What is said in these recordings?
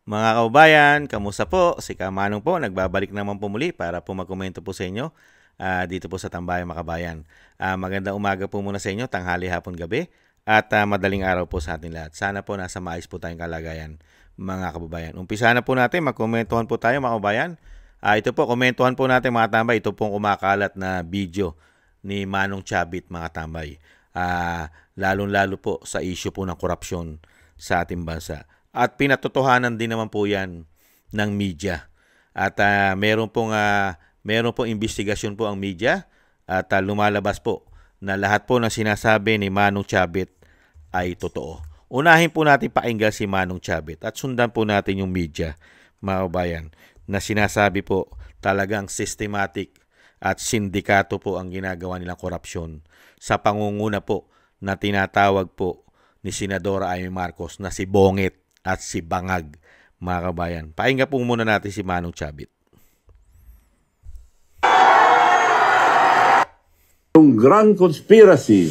Mga kababayan, kamusta po? Si Kamanong po, nagbabalik naman po muli para po magkomento po sa inyo dito po sa Tambayang Makabayan. Magandang umaga po muna sa inyo, tanghali, hapon, gabi at madaling araw po sa ating lahat. Sana po nasa maayos po tayong kalagayan, mga kababayan. Umpisa na po natin, magkomentuhan po tayo mga kababayan. Ito po, komentuhan po natin mga tambay. Ito pong kumakalat na video ni Manong Chabit mga tambay. Lalong-lalo po sa issue po ng korupsyon sa ating bansa. At pinatotohanan din naman po yan ng media. At meron pong investigasyon po ang media at lumalabas po na lahat po ng sinasabi ni Manong Chabit ay totoo. Unahin po natin pakinggan si Manong Chabit at sundan po natin yung media, mga kabayan, na sinasabi po talagang systematic at sindikato po ang ginagawa nilang korupsyon sa pangunguna po na tinatawag po ni Senadora Amy Marcos na si Bongit at si Bangag, mga kabayan. Pakinggan po muna natin si Manong Chabit. Yung grand conspiracy,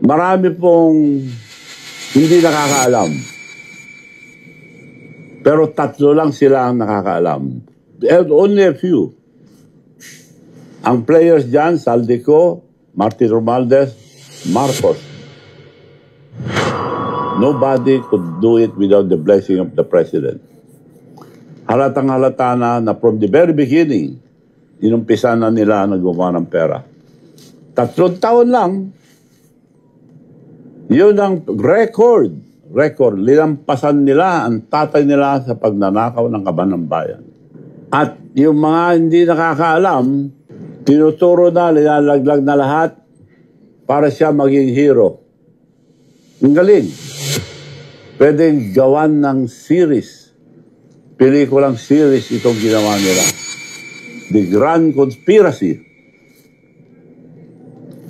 marami pong hindi nakakaalam. Pero tatlo lang sila ang nakakaalam. And only a few. Ang players dyan, Saldico, Martin Romualdez, Marcos. Nobody could do it without the blessing of the President. Halatang halata na from the very beginning, inumpisa na nila na gumawa ng pera. 3 taon lang, yun ang record. Lilampasan nila ang tatay nila sa pagnanakaw ng kaban ng bayan. At yung mga hindi nakakaalam, tinuturo na, nilalaglag na lahat para siya maging hero. Ang galing. Pwedeng gawan ng series. Pelikulang series itong ginawa nila. The Grand Conspiracy.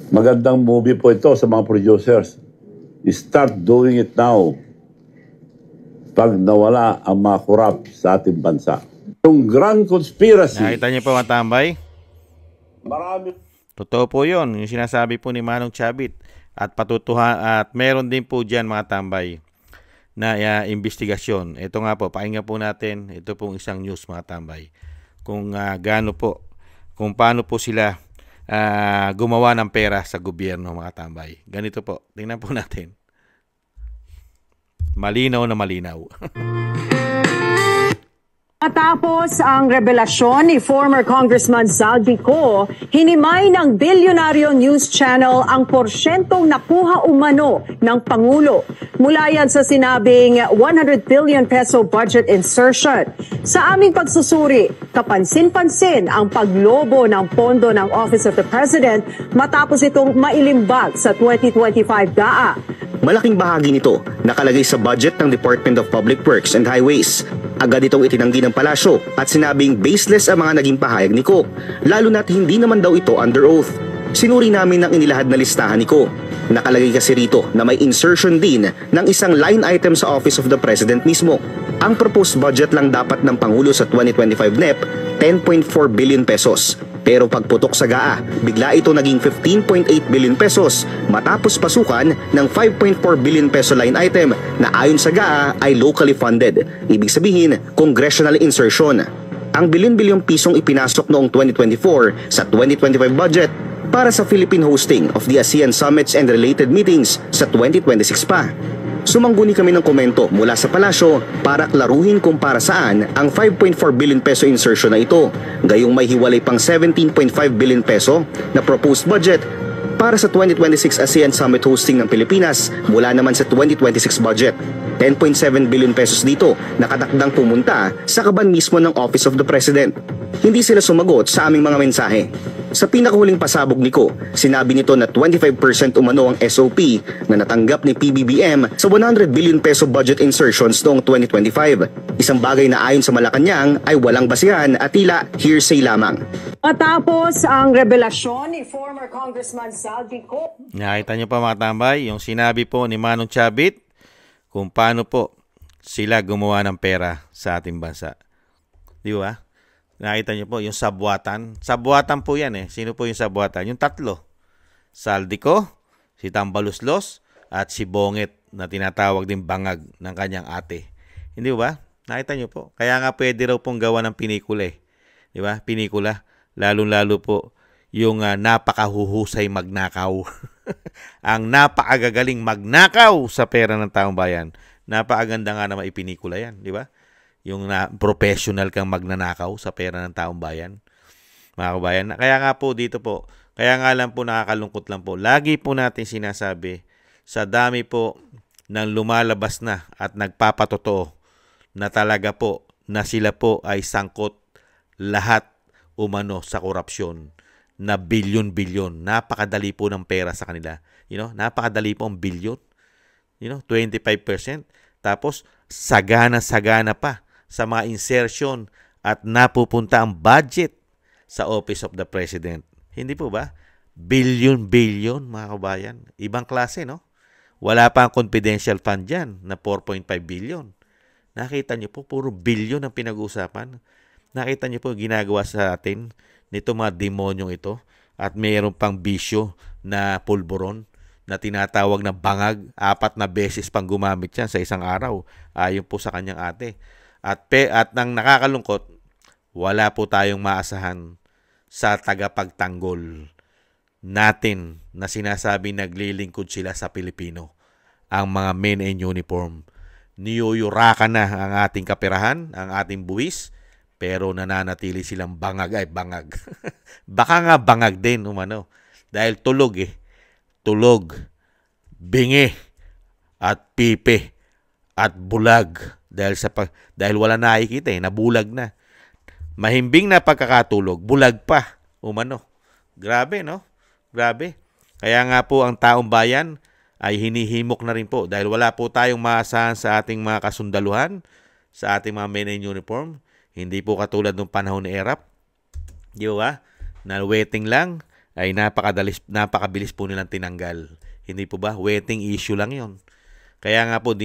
Magandang movie po ito sa mga producers. Start doing it now. Pag nawala ang mga korap sa ating bansa. Yung Grand Conspiracy. Nakita niyo po mga tambay? Marami. Totoo po yun. Yung sinasabi po ni Manong Chabit. At at meron din po dyan mga tambay na investigasyon. Ito nga po, pakinggan po natin. Ito pong isang news mga tambay. Kung kung paano po sila gumawa ng pera sa gobyerno mga tambay. Ganito po, tingnan po natin. Malinaw na malinaw. Matapos ang revelasyon ni former Congressman Saldico, hinimay ng Bilyonaryo News Channel ang porsyentong nakuha umano ng Pangulo. Mula yan sa sinabing 100 billion peso budget insertion. Sa aming pagsusuri, kapansin-pansin ang paglobo ng pondo ng Office of the President matapos itong mailimbag sa 2025 GAA. Malaking bahagi nito nakalagay sa budget ng Department of Public Works and Highways. Agad itong itinanggi ng palasyo at sinabing baseless ang mga naging pahayag ni Ko, lalo na't hindi naman daw ito under oath. Sinuri namin ang inilahad na listahan ni Ko. Nakalagay kasi rito na may insertion din ng isang line item sa Office of the President mismo. Ang proposed budget lang dapat ng Pangulo sa 2025 NEP, 10.4 billion pesos. Pero pagputok sa GAA, bigla ito naging 15.8 billion pesos matapos pasukan ng 5.4 billion peso line item na ayon sa GAA ay locally funded. Ibig sabihin, congressional insertion. Ang bilyon-bilyong pisong ipinasok noong 2024 sa 2025 budget para sa Philippine hosting of the ASEAN Summits and related meetings sa 2026 pa. Sumangguni kami ng komento mula sa palasyo para klaruhin kung para saan ang 5.4 billion peso insertion na ito. Gayong may hiwalay pang 17.5 billion peso na proposed budget para sa 2026 ASEAN Summit hosting ng Pilipinas mula naman sa 2026 budget. 10.7 billion pesos dito nakatakdang pumunta sa kaban mismo ng Office of the President. Hindi sila sumagot sa aming mga mensahe. Sa pinakahuling pasabog ni Ko, sinabi nito na 25% umano ang SOP na natanggap ni PBBM sa 100 billion peso budget insertions noong 2025. Isang bagay na ayon sa Malacanang ay walang basihan at tila hearsay lamang. Matapos ang revelasyon ni former Congressman Saldico. Nakita niyo pa mga tambay, yung sinabi po ni Manong Chabit kung paano po sila gumawa ng pera sa ating bansa. Di ba? Nakita niyo po yung sabwatan. Sabwatan po yan eh. Sino po yung sabwatan? Yung tatlo. Saldico, si Tambaluslos, at si Bongit na tinatawag din Bangag ng kanyang ate. Hindi ba? Nakita nyo po. Kaya nga pwede raw pong gawa ng pinikula eh. Di ba? Pinikula. Lalo-lalo po yung napakahuhusay magnakaw. Ang napakagagaling magnakaw sa pera ng taong bayan. Napakaganda nga na maipinikula yan. Di ba? Yung professional kang magnanakaw sa pera ng taong bayan. Mga kabayan. Kaya nga po dito po, kaya nga lang po nakakalungkot lang po. Lagi po natin sinasabi, sa dami po ng lumalabas na at nagpapatotoo na talaga po na sila po ay sangkot lahat umano sa korupsyon na bilyon-bilyon. Napakadali po ng pera sa kanila. Napakadali po ang bilyon. 25%. Tapos, sagana-sagana pa sa mga insertion at napupunta ang budget sa Office of the President. Hindi po ba? Bilyon-bilyon, mga kabayan. Ibang klase, no? Wala pa ang confidential fund dyan na 4.5 billion. Nakita niyo po, puro bilyon ang pinag-uusapan. Nakita niyo po ginagawa sa atin nito mga demonyong ito at mayroon pang bisyo na pulburon na tinatawag na bangag. 4 na beses pang gumamit yan sa isang araw. Ayon po sa kanyang ate. At nang nakakalungkot, wala po tayong maasahan sa tagapagtanggol natin na sinasabi naglilingkod sila sa Pilipino. Ang mga men in uniform. Niyuyurakan na ang ating kaperahan, ang ating buwis, pero nananatili silang bangag. Baka nga bangag din, umano. Dahil tulog eh. Tulog, bingi, at pipe, at bulag. Dahil wala nakikita eh, nabulag na. Mahimbing na pagkakatulog, bulag pa, umano. Grabe, no? Grabe. Kaya nga po ang taong bayan ay hinihimok na rin po dahil wala po tayong maasahan sa ating mga kasundaluhan, sa ating mga men in uniform. Hindi po katulad ng panahon ni Erap. Di ba? Na waiting lang ay napakabilis po nilang tinanggal. Hindi po ba? Waiting issue lang yon. Kaya nga po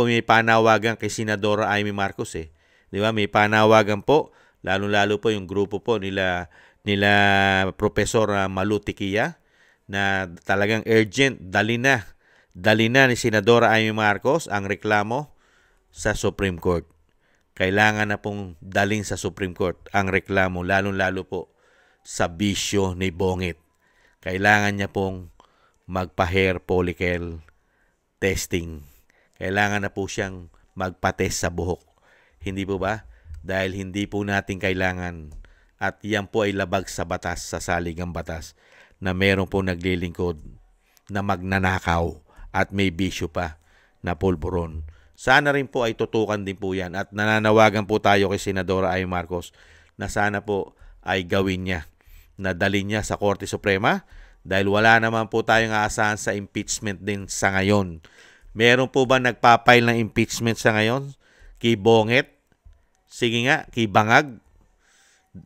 may panawagan kay Senadora Amy Marcos eh. Di ba? May panawagan po, lalo-lalo po yung grupo po nila Professor Malu Tiquia, na talagang urgent, dali na ni Senadora Amy Marcos ang reklamo sa Supreme Court. Kailangan na pong dalhin sa Supreme Court ang reklamo, lalo-lalo po sa bisyo ni Bongit. Kailangan niya pong magpa-hair follicle testing. Kailangan na po siyang magpa-test sa buhok. Hindi po ba? Dahil hindi po natin kailangan at yan po ay labag sa batas, sa saligang batas, na meron po naglilingkod na magnanakaw at may bisyo pa na pulburon. Sana rin po ay tutukan din po yan at nananawagan po tayo kay Senadora Amy Marcos na sana po ay gawin niya, na dalhin niya sa Korte Suprema dahil wala naman po tayong aasahan sa impeachment din sa ngayon. Meron po ba nagpapile ng impeachment sa ngayon? Kay Bonget? Sige nga, kay Bangag?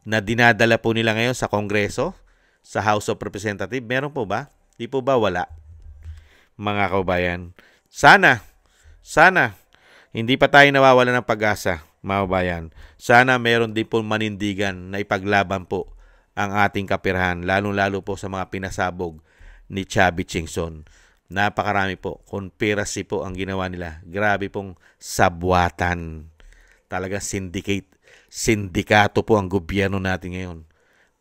Na dinadala po nila ngayon sa Kongreso? Sa House of Representatives, meron po ba? Di po ba wala? Mga kabayan, sana, hindi pa tayo nawawala ng pag-asa, mga kabayan. Sana meron din po manindigan na ipaglaban po ang ating kapirahan, lalo-lalo po sa mga pinasabog ni Chubby Chingson. Napakarami po, conspiracy po ang ginawa nila. Grabe pong sabwatan. Talaga sindikato po ang gobyerno natin ngayon.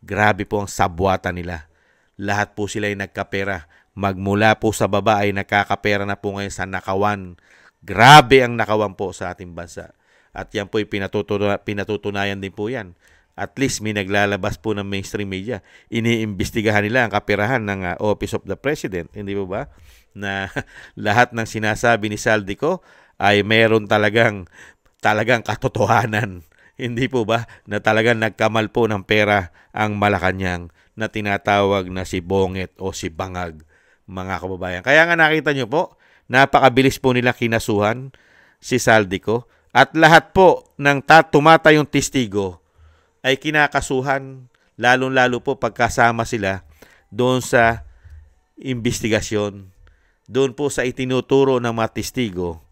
Grabe po ang sabwatan nila. Lahat po sila ay nagkapera. Magmula po sa baba ay nakakapera na po ngayon sa nakawan. Grabe ang nakawan po sa ating bansa. At yan po ay pinatutunayan din po yan. At least may naglalabas po ng mainstream media. Iniimbestigahan nila ang kaperahan ng Office of the President. Hindi po ba? Na lahat ng sinasabi ni Saldico ay meron talagang katotohanan. Hindi po ba na talagang nagkamal po ng pera ang Malacanang na tinatawag na si Bonget o si Bangag, mga kababayan. Kaya nga nakita nyo po, napakabilis po nila kinasuhan si Saldico at lahat po ng tumatayong testigo ay kinakasuhan, lalo-lalo po pagkasama sila doon sa investigasyon, doon po sa itinuturo ng mga testigo,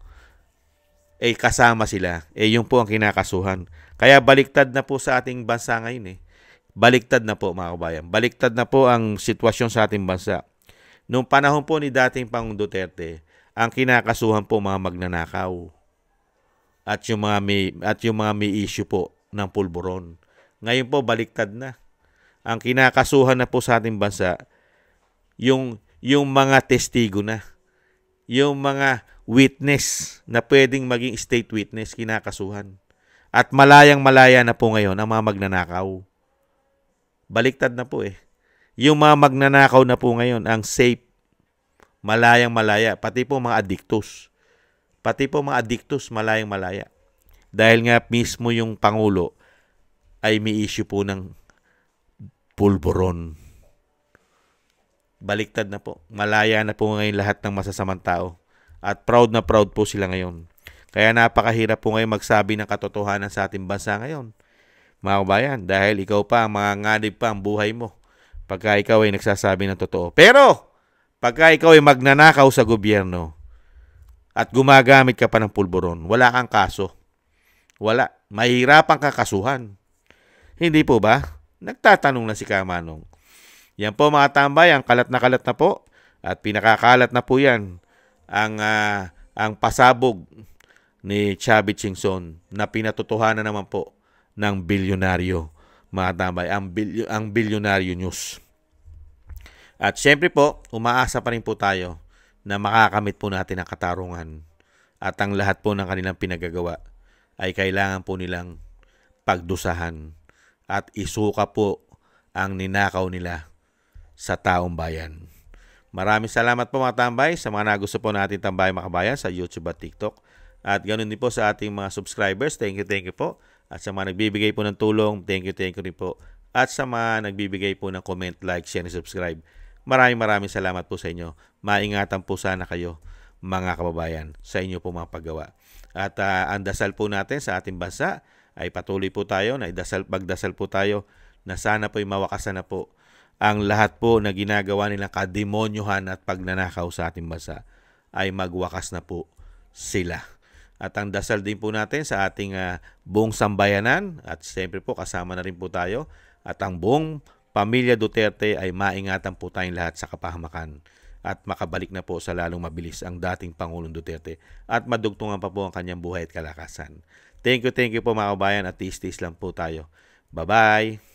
kasama sila. Yung po ang kinakasuhan. Kaya baliktad na po sa ating bansa ngayon. Baliktad na po, mga kabayan. Baliktad na po ang sitwasyon sa ating bansa. Noong panahon po ni dating Pangulong Duterte, ang kinakasuhan po mga magnanakaw. at yung mga may issue po ng pulburon. Ngayon po baliktad na. Ang kinakasuhan na po sa ating bansa yung mga testigo na. Yung mga witness na pwedeng maging state witness kinakasuhan. At malayang-malaya na po ngayon ang mga magnanakaw. Baliktad na po eh. Yung mga magnanakaw na po ngayon ang safe, malayang-malaya. Pati po mga addictus. Malayang-malaya. Dahil nga mismo yung Pangulo ay may issue po ng pulburon. Baliktad na po. Malaya na po ngayon lahat ng masasamang tao. At proud na proud po sila ngayon. Kaya napakahirap po ngayon magsabi ng katotohanan sa ating bansa ngayon. Mga kabayan, dahil ikaw pa, mga nganib pa ang buhay mo. Pagka ikaw ay nagsasabi ng totoo. Pero, pagka ikaw ay magnanakaw sa gobyerno at gumagamit ka pa ng pulburon, wala kang kaso. Wala. Mahirapan ka kasuhan. Hindi po ba? Nagtatanong na si Kamanong. Yan po mga tambay, ang kalat na po. At pinakakalat na po yan ang pasabog ni Chavit Singson na pinatotohanan naman po ng bilyonaryo, mga tambay, ang bilyonaryo news. At syempre po, umaasa pa rin po tayo na makakamit po natin ang katarungan at ang lahat po ng kanilang pinagagawa ay kailangan po nilang pagdusahan at isuka po ang ninakaw nila sa taong bayan. Maraming salamat po mga tambay sa mga nagusto po natin tambay makabayan sa YouTube at TikTok. At ganoon din po sa ating mga subscribers. Thank you po. At sa mga nagbibigay po ng tulong, thank you rin po. At sa mga nagbibigay po ng comment, like, share, and subscribe. Maraming salamat po sa inyo. Maingatan po sana kayo, mga kababayan, sa inyo po mga paggawa. At ang dasal po natin sa ating bansa ay patuloy po tayo, magdasal po tayo na sana po'y mawakasan na po ang lahat po na ginagawa nilang kademonyohan at pagnanakaw sa ating bansa ay magwakas na po sila. At ang dasal din po natin sa ating buong sambayanan at siyempre po kasama na rin po tayo at ang buong pamilya Duterte ay maingatan po tayong lahat sa kapahamakan at makabalik na po sa lalong mabilis ang dating Pangulong Duterte at madugtungan pa po ang kanyang buhay at kalakasan. Thank you po mga kabayan at tis lang po tayo. Bye-bye!